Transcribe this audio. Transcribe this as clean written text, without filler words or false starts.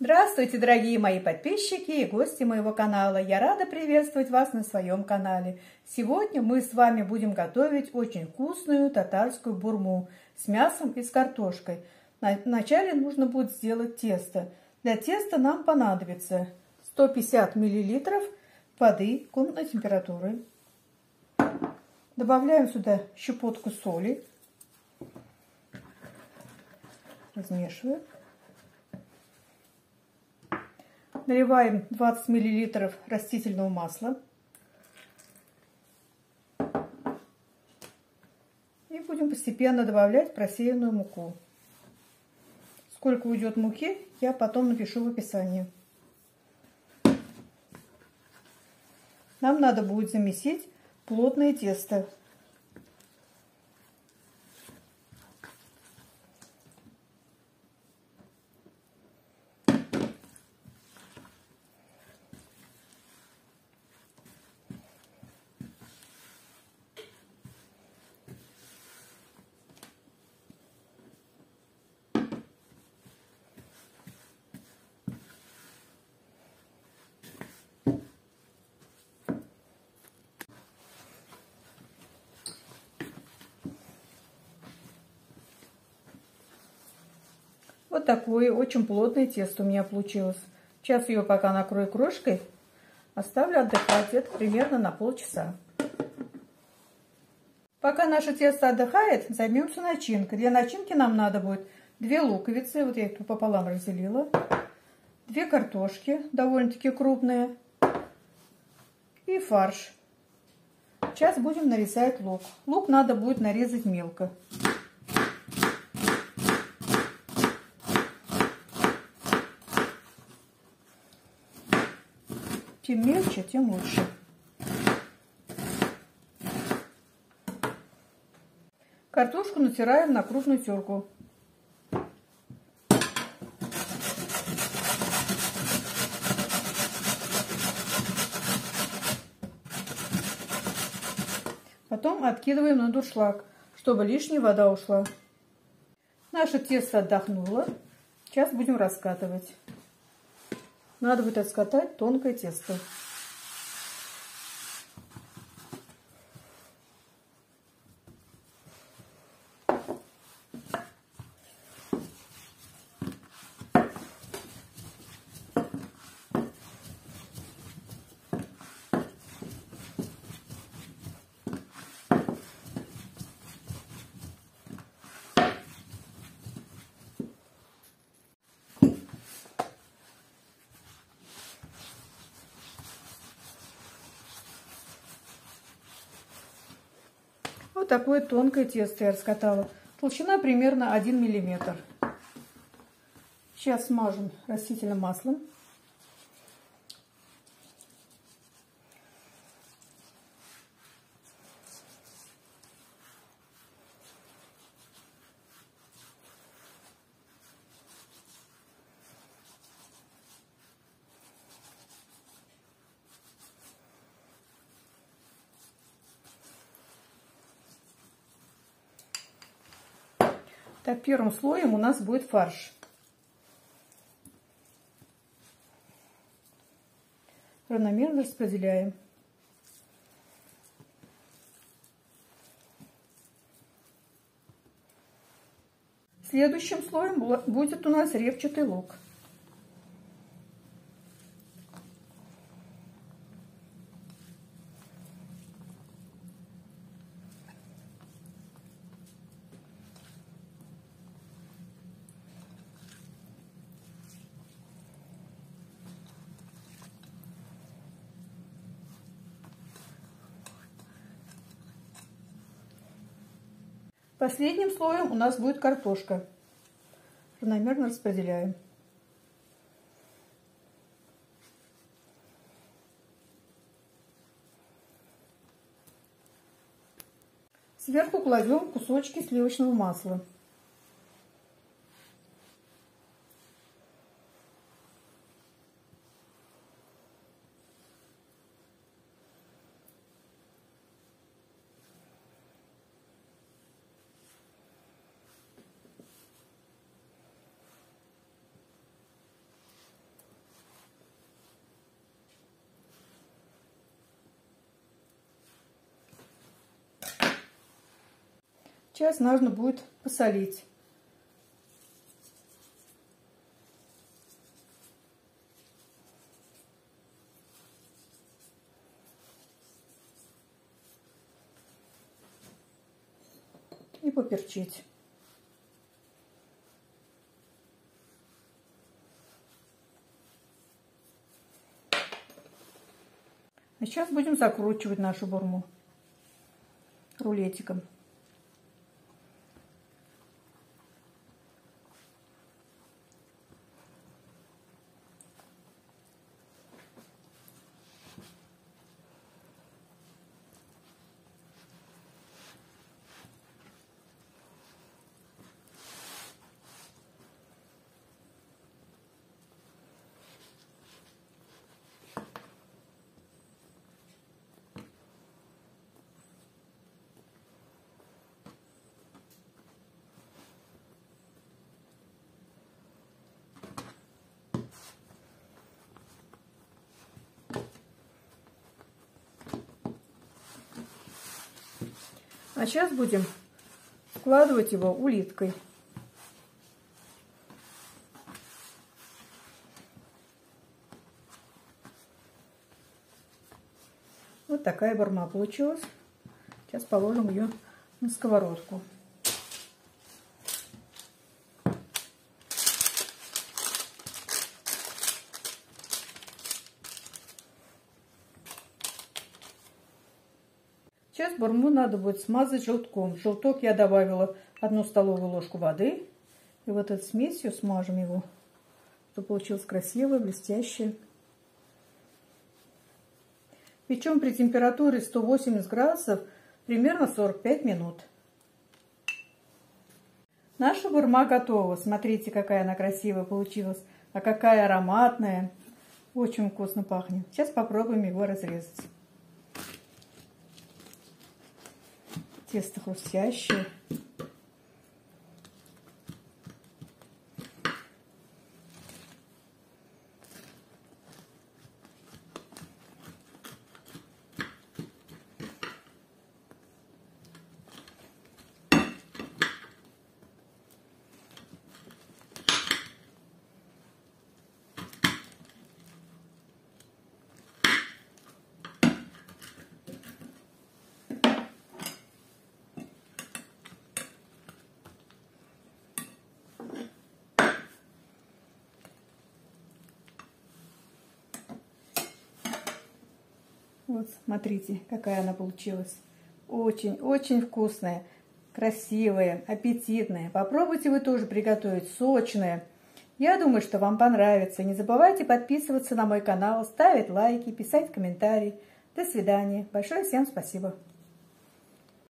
Здравствуйте, дорогие мои подписчики и гости моего канала. Я рада приветствовать вас на своем канале. Сегодня мы с вами будем готовить очень вкусную татарскую бурму с мясом и с картошкой. Вначале нужно будет сделать тесто. Для теста нам понадобится 150 мл воды комнатной температуры. Добавляем сюда щепотку соли. Размешиваем. Наливаем 20 мл растительного масла. И будем постепенно добавлять просеянную муку. Сколько уйдет муки, я потом напишу в описании. Нам надо будет замесить плотное тесто. Вот такое очень плотное тесто у меня получилось. Сейчас ее пока накрою крошкой, оставлю отдыхать где-то примерно на полчаса. Пока наше тесто отдыхает, займемся начинкой. Для начинки нам надо будет 2 луковицы, вот я их пополам разделила, 2 картошки, довольно-таки крупные, и фарш. Сейчас будем нарезать лук. Лук надо будет нарезать мелко. Чем мельче, тем лучше. Картошку натираем на крупную терку. Потом откидываем на дуршлаг, чтобы лишняя вода ушла. Наше тесто отдохнуло. Сейчас будем раскатывать. Надо будет раскатать тонкое тесто. Вот такое тонкое тесто я раскатала. Толщина примерно 1 миллиметр. Сейчас смажем растительным маслом. Так, первым слоем у нас будет фарш. Равномерно распределяем. Следующим слоем будет у нас репчатый лук. Последним слоем у нас будет картошка. Равномерно распределяем. Сверху кладем кусочки сливочного масла. Сейчас нужно будет посолить. И поперчить. А сейчас будем закручивать нашу бурму рулетиком. А сейчас будем складывать его улиткой. Вот такая бурма получилась. Сейчас положим ее на сковородку. Сейчас бурму надо будет смазать желтком. В желток я добавила 1 столовую ложку воды. И вот этой смесью смажем его, чтобы получилось красивое, блестящее. Печем при температуре 180 градусов примерно 45 минут. Наша бурма готова. Смотрите, какая она красивая получилась. А какая ароматная. Очень вкусно пахнет. Сейчас попробуем его разрезать. Тесто хрустящее. Вот, смотрите, какая она получилась. Очень-очень вкусная, красивая, аппетитная. Попробуйте вы тоже приготовить, сочная. Я думаю, что вам понравится. Не забывайте подписываться на мой канал, ставить лайки, писать комментарии. До свидания. Большое всем спасибо.